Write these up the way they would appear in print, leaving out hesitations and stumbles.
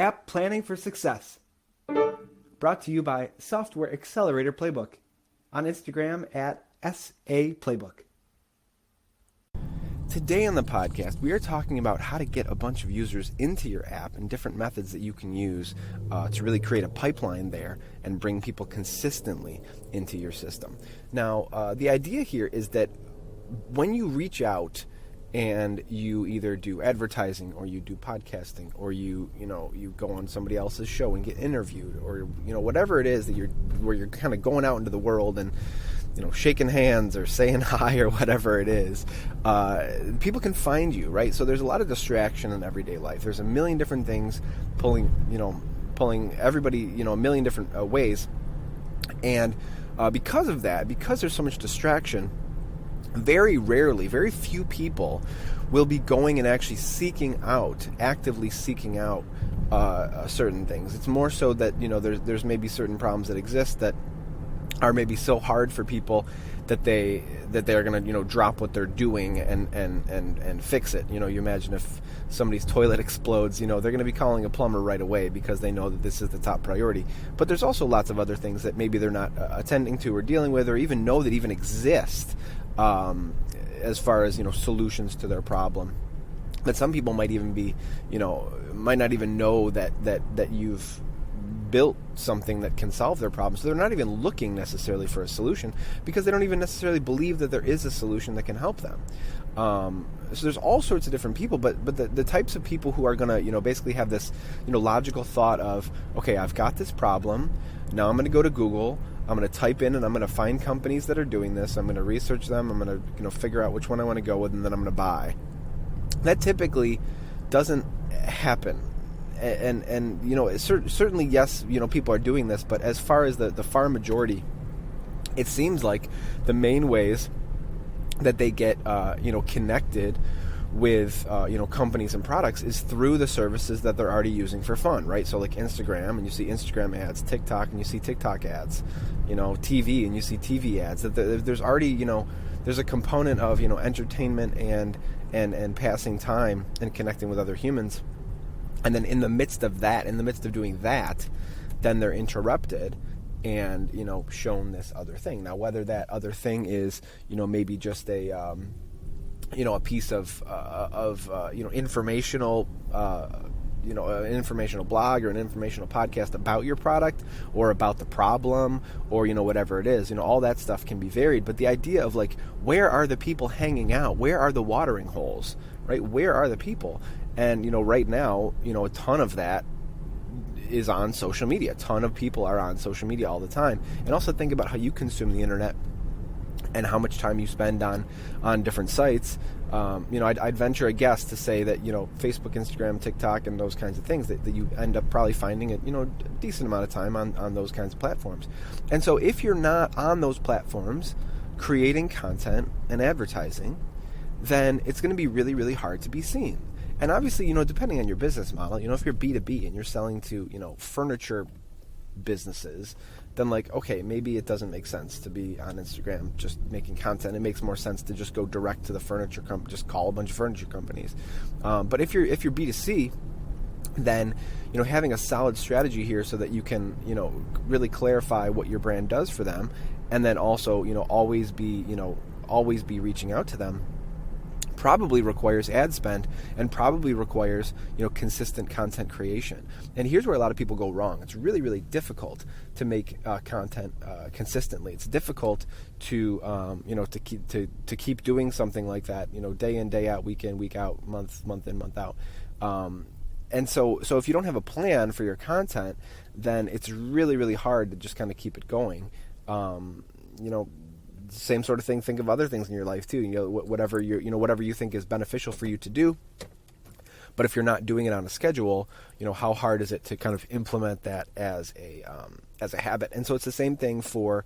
App Planning for Success. Brought to you by Software Accelerator Playbook. On Instagram at S.A.Playbook. Today on the podcast, we are talking about how to get a bunch of users into your app and different methods that you can use to really create a pipeline there and bring people consistently into your system. Now, the idea here is that when you reach out and you either do advertising or you do podcasting or you go on somebody else's show and get interviewed or whatever it is that you're kind of going out into the world and shaking hands or saying hi or whatever it is, people can find you, right? So there's a lot of distraction in everyday life. There's a million different things pulling everybody, a million different ways. And because of that, because there's so much distraction, very rarely, very few people will be going and actually actively seeking out certain things. It's more so that, there's maybe certain problems that exist that are maybe so hard for people that they're going to drop what they're doing and fix it. You imagine if somebody's toilet explodes, they're going to be calling a plumber right away because they know that this is the top priority. But there's also lots of other things that maybe they're not attending to or dealing with or even know that even exist as far as solutions to their problem. But some people might even be might not even know that you've built something that can solve their problem. So they're not even looking necessarily for a solution because they don't even necessarily believe that there is a solution that can help them. So there's all sorts of different people, but the types of people who are going to basically have this logical thought of, okay, I've got this problem. Now I'm going to go to Google. I'm going to type in and I'm going to find companies that are doing this. I'm going to research them. I'm going to figure out which one I want to go with, and then I'm going to buy. That typically doesn't happen. And certainly, yes, people are doing this, but as far as the far majority, it seems like the main ways that they get connected with companies and products is through the services that they're already using for fun, right? So like Instagram, and you see Instagram ads, TikTok, and you see TikTok ads, TV, and you see TV ads. That there's already there's a component of entertainment and passing time and connecting with other humans. And then in the midst of doing that, then they're interrupted and, shown this other thing. Now, whether that other thing is, maybe just a piece of informational, an informational blog or an informational podcast about your product or about the problem or, whatever it is, all that stuff can be varied. But the idea of where are the people hanging out? Where are the watering holes, right? Where are the people? And, right now, a ton of that is on social media. A ton of people are on social media all the time. And also think about how you consume the internet and how much time you spend on different sites. I'd venture a guess to say that, Facebook, Instagram, TikTok, and those kinds of things that you end up probably finding a decent amount of time on those kinds of platforms. And so if you're not on those platforms creating content and advertising, then it's going to be really, really hard to be seen. And obviously, depending on your business model, if you're B2B and you're selling to, furniture businesses, then okay, maybe it doesn't make sense to be on Instagram just making content. It makes more sense to just go direct to the furniture company, just call a bunch of furniture companies. But if you're B2C, then, having a solid strategy here so that you can, really clarify what your brand does for them, and then also, always be reaching out to them, probably requires ad spend and probably requires consistent content creation. And here's where a lot of people go wrong. It's really, really difficult to make content consistently. It's difficult to keep doing something like that, day in, day out, week in, week out, month in, month out. And so if you don't have a plan for your content, then it's really, really hard to just kind of keep it going. Same sort of thing. Think of other things in your life too. Whatever you think is beneficial for you to do. But if you're not doing it on a schedule, how hard is it to kind of implement that as a habit? And so it's the same thing for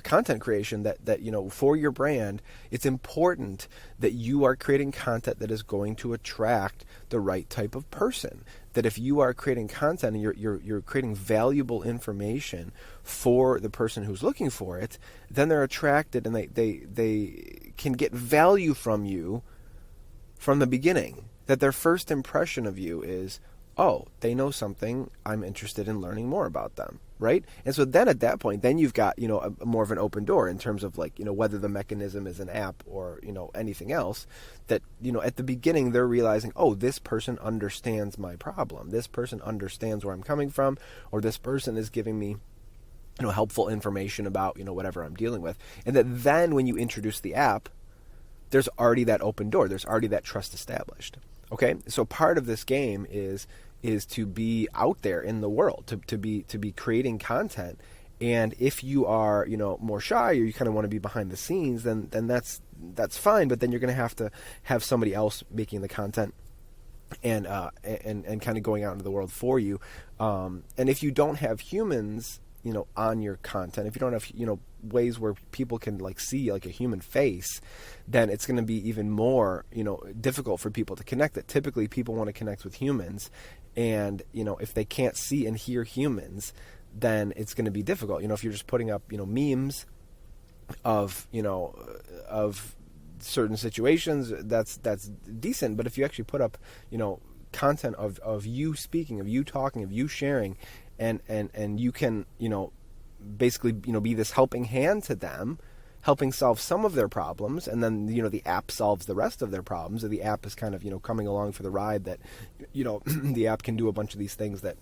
content creation. That for your brand, it's important that you are creating content that is going to attract the right type of person. That if you are creating content and you're creating valuable information for the person who's looking for it, then they're attracted and they can get value from you from the beginning. That their first impression of you is, oh, they know something, I'm interested in learning more about them, right? And so then at that point, then you've got, more of an open door in terms of like, whether the mechanism is an app or, anything else, that, at the beginning they're realizing, oh, this person understands my problem. This person understands where I'm coming from, or this person is giving me, helpful information about, whatever I'm dealing with. And that then when you introduce the app, there's already that open door. There's already that trust established. Okay? So part of this game is to be out there in the world, to be creating content. And if you are, more shy, or you kind of want to be behind the scenes, then that's fine. But then you're going to have somebody else making the content and kind of going out into the world for you. And if you don't have humans, on your content, if you don't have, ways where people can like see like a human face, then it's going to be even more, difficult for people to connect. That typically people want to connect with humans, and, if they can't see and hear humans, then it's going to be difficult. If you're just putting up, memes of, of certain situations, that's decent. But if you actually put up, content of you speaking, of you talking, of you sharing, and you can, basically, be this helping hand to them, helping solve some of their problems, and then, the app solves the rest of their problems. Or the app is kind of, coming along for the ride, that, the app can do a bunch of these things that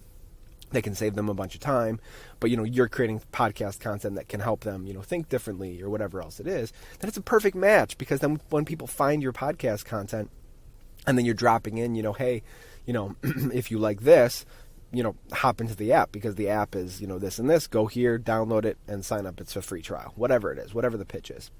they can save them a bunch of time, but, you're creating podcast content that can help them, think differently or whatever else it is. Then it's a perfect match, because then when people find your podcast content and then you're dropping in, hey, if you like this, hop into the app, because the app is, this and this, go here, download it, and sign up. It's a free trial, whatever it is, whatever the pitch is.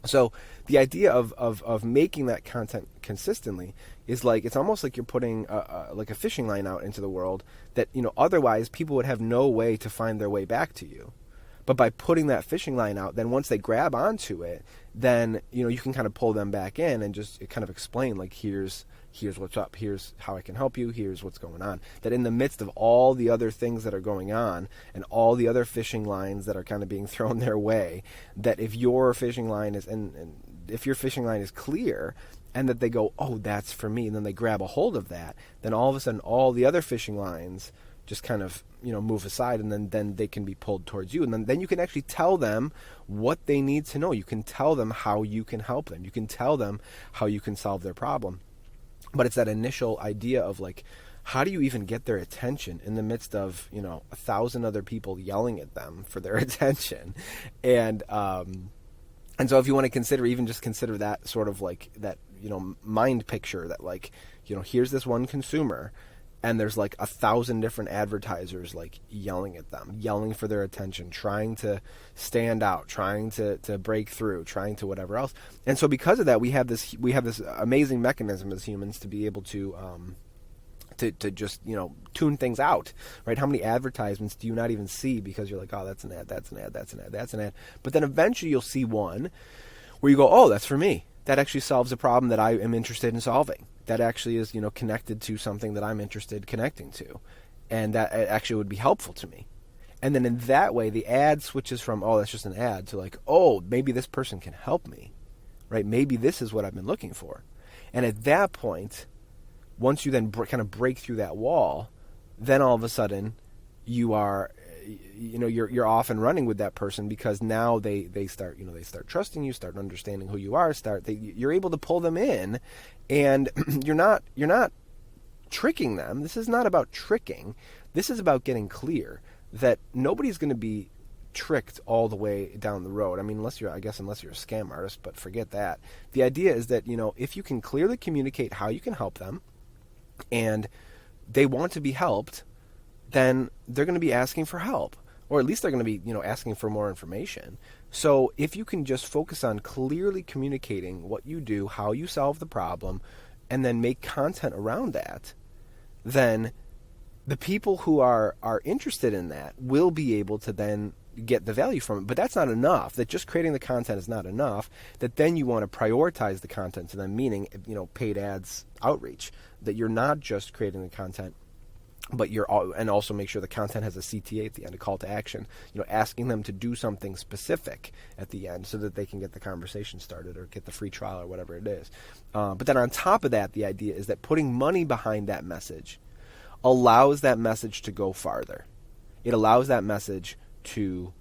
So the idea of making that content consistently is like, it's almost like you're putting like a fishing line out into the world that, otherwise people would have no way to find their way back to you. But by putting that fishing line out, then once they grab onto it, then, you can kind of pull them back in and just kind of explain, like, here's what's up, here's how I can help you, here's what's going on. That in the midst of all the other things that are going on and all the other fishing lines that are kind of being thrown their way, that if your fishing line is and if your fishing line is clear, and that they go, oh, that's for me, and then they grab a hold of that, then all of a sudden all the other fishing lines just kind of, move aside, and then they can be pulled towards you. And then you can actually tell them what they need to know. You can tell them how you can help them. You can tell them how you can solve their problem. But it's that initial idea of like, how do you even get their attention in the midst of, 1,000 other people yelling at them for their attention? And so if you want to consider that sort of like that, mind picture that like, here's this one consumer, and there's like 1,000 different advertisers like yelling at them, yelling for their attention, trying to stand out, trying to break through, trying to whatever else. And so because of that, we have this amazing mechanism as humans to be able to just, tune things out, right? How many advertisements do you not even see because you're like, oh, that's an ad, that's an ad, that's an ad, that's an ad. But then eventually you'll see one where you go, oh, that's for me. That actually solves a problem that I am interested in solving. That actually is, connected to something that I'm interested in connecting to. And that actually would be helpful to me. And then in that way, the ad switches from, oh, that's just an ad, to like, oh, maybe this person can help me, right? Maybe this is what I've been looking for. And at that point, once you then kind of break through that wall, then all of a sudden you are, you're off and running with that person, because now they start trusting you, start understanding who you are, you're able to pull them in, and you're not tricking them. This is not about tricking. This is about getting clear that nobody's going to be tricked all the way down the road. I mean, unless you're a scam artist, but forget that. The idea is that, if you can clearly communicate how you can help them, and they want to be helped, then they're going to be asking for help, or at least they're going to be, asking for more information. So if you can just focus on clearly communicating what you do, how you solve the problem, and then make content around that, then the people who are interested in that will be able to then get the value from it. But that's not enough. That just creating the content is not enough. That then you want to prioritize the content to them, meaning, paid ads outreach. That you're not just creating the content, but and also make sure the content has a CTA at the end, a call to action, asking them to do something specific at the end so that they can get the conversation started or get the free trial or whatever it is. But then on top of that, the idea is that putting money behind that message allows that message to go farther. It allows that message to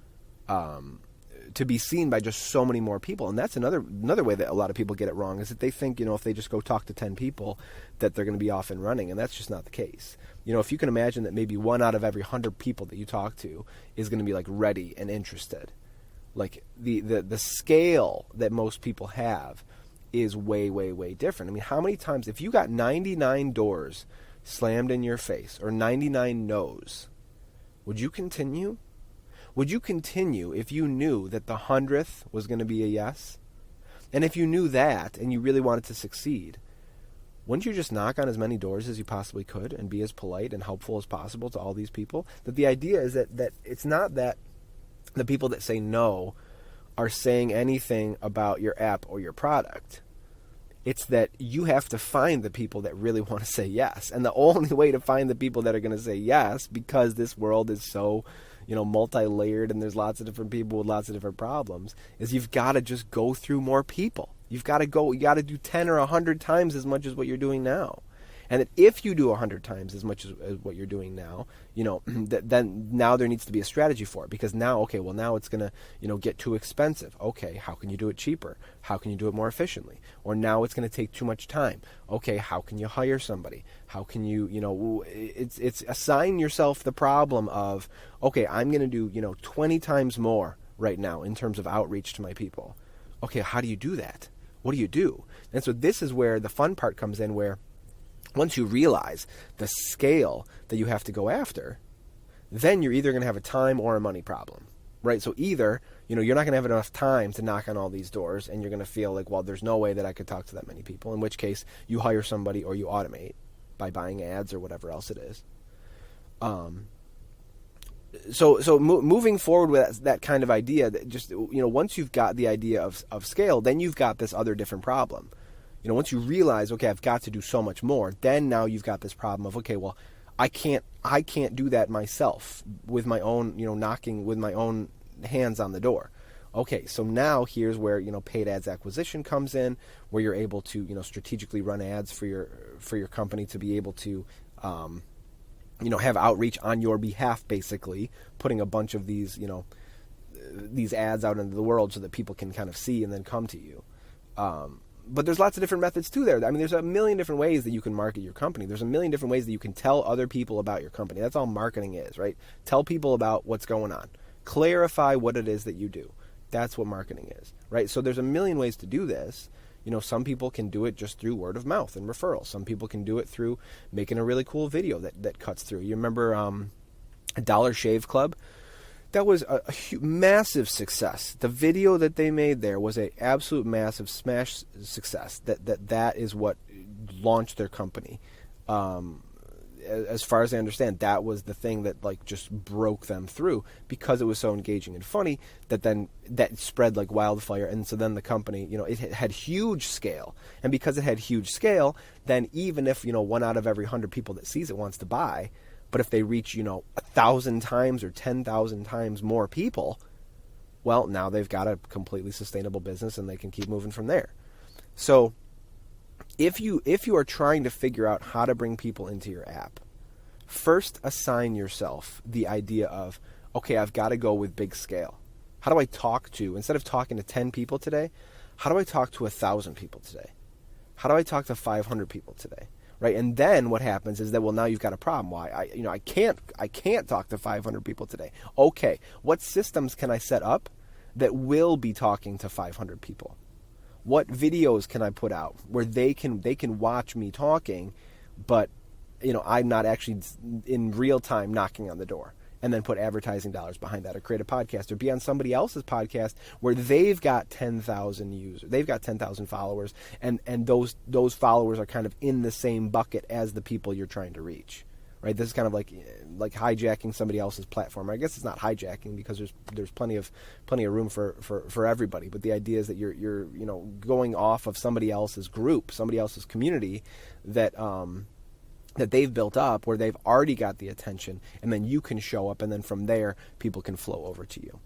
be seen by just so many more people. And that's another way that a lot of people get it wrong, is that they think, if they just go talk to 10 people, that they're going to be off and running. And that's just not the case. If you can imagine that maybe 1 out of every 100 people that you talk to is going to be like ready and interested. Like the scale that most people have is way, way, way different. I mean, how many times, if you got 99 doors slammed in your face or 99 no's, would you continue? Would you continue if you knew that the 100th was going to be a yes? And if you knew that and you really wanted to succeed, wouldn't you just knock on as many doors as you possibly could and be as polite and helpful as possible to all these people? That the idea is that it's not that the people that say no are saying anything about your app or your product. It's that you have to find the people that really want to say yes. And the only way to find the people that are going to say yes, because this world is so multi-layered and there's lots of different people with lots of different problems, is you've got to just go through more people. You got to do 10 or 100 times as much as what you're doing now. And that if you do 100 times as much as what you're doing now, then now there needs to be a strategy for it. Because now, okay, well now it's going to, get too expensive. Okay, how can you do it cheaper? How can you do it more efficiently? Or now it's going to take too much time. Okay, how can you hire somebody? How can you, it's assign yourself the problem of, okay, I'm going to do, 20 times more right now in terms of outreach to my people. Okay, how do you do that? What do you do? And so this is where the fun part comes in, where once you realize the scale that you have to go after, then you're either going to have a time or a money problem, right? So either, you're not going to have enough time to knock on all these doors, and you're going to feel like, well, there's no way that I could talk to that many people, in which case you hire somebody or you automate by buying ads or whatever else it is. So moving forward with that kind of idea, that just, once you've got the idea of scale, then you've got this other different problem. Once you realize, okay, I've got to do so much more, then now you've got this problem of, okay, well, I can't do that myself with my own, knocking with my own hands on the door. Okay, so now here's where, paid ads acquisition comes in, where you're able to, strategically run ads for your company to be able to, have outreach on your behalf, basically, putting a bunch of these, these ads out into the world so that people can kind of see and then come to you. But there's lots of different methods too there. I mean, there's a million different ways that you can market your company. There's a million different ways that you can tell other people about your company. That's all marketing is, right? Tell people about what's going on. Clarify what it is that you do. That's what marketing is, right? So there's a million ways to do this. Some people can do it just through word of mouth and referrals. Some people can do it through making a really cool video that cuts through. You remember Dollar Shave Club? That was a massive success. The video that they made there was an absolute massive smash success. That is what launched their company. As far as I understand, that was the thing that just broke them through, because it was so engaging and funny that spread like wildfire. And so then the company, it had huge scale. And because it had huge scale, then even if, 1 out of every 100 people that sees it wants to buy, but if they reach, 1,000 times or 10,000 times more people, well, now they've got a completely sustainable business and they can keep moving from there. So if you are trying to figure out how to bring people into your app, first assign yourself the idea of, okay, I've got to go with big scale. How do I talk to, instead of talking to 10 people today, how do I talk to 1,000 people today? How do I talk to 500 people today? Right, and then what happens is that, well, now you've got a problem. Why? I can't talk to 500 people today. Okay, what systems can I set up that will be talking to 500 people? What videos can I put out where they can watch me talking, but I'm not actually in real time knocking on the door? And then put advertising dollars behind that, or create a podcast, or be on somebody else's podcast where they've got 10,000 users, they've got 10,000 followers, and those followers are kind of in the same bucket as the people you're trying to reach, right? This is kind of like hijacking somebody else's platform. I guess it's not hijacking, because there's plenty of room for everybody. But the idea is that you're going off of somebody else's group, somebody else's community that they've built up, where they've already got the attention, and then you can show up, and then from there, people can flow over to you.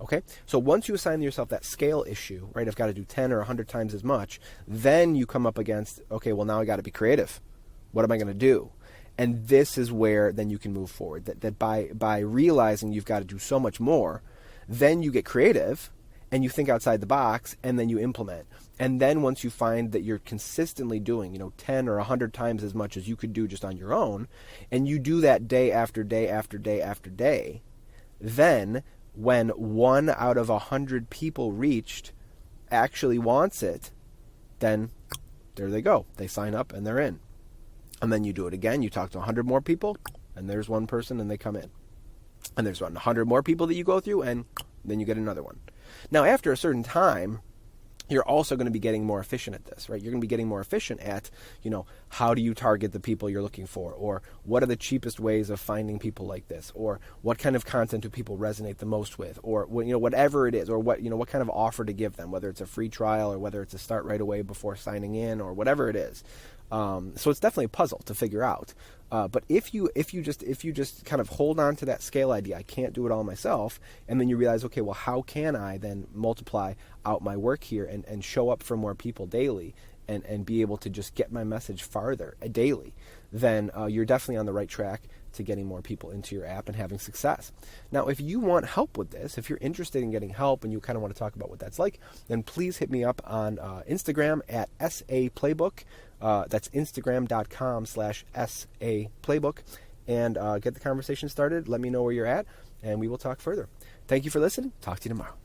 Okay? So once you assign yourself that scale issue, right, I've got to do 10 or 100 times as much, then you come up against, okay, well, now I got to be creative. What am I going to do? And this is where then you can move forward. That by realizing you've got to do so much more, then you get creative and you think outside the box, and then you implement. And then once you find that you're consistently doing, 10 or 100 times as much as you could do just on your own, and you do that day after day after day after day, then when 1 out of 100 people reached actually wants it, then there they go. They sign up and they're in. And then you do it again. You talk to 100 more people, and there's one person, and they come in. And there's 100 more people that you go through, and then you get another one. Now, after a certain time, you're also going to be getting more efficient at this, right? You're going to be getting more efficient at, how do you target the people you're looking for? Or what are the cheapest ways of finding people like this? Or what kind of content do people resonate the most with? Or, whatever it is, or what kind of offer to give them, whether it's a free trial or whether it's a start right away before signing in or whatever it is. So it's definitely a puzzle to figure out. But if you just kind of hold on to that scale idea, I can't do it all myself, and then you realize, okay, well, how can I then multiply out my work here and show up for more people daily and be able to just get my message farther daily, then you're definitely on the right track to getting more people into your app and having success. Now, if you want help with this, if you're interested in getting help and you kind of want to talk about what that's like, then please hit me up on Instagram at S.A.Playbook. That's Instagram.com/S.A.Playbook, and get the conversation started. Let me know where you're at, and we will talk further. Thank you for listening. Talk to you tomorrow.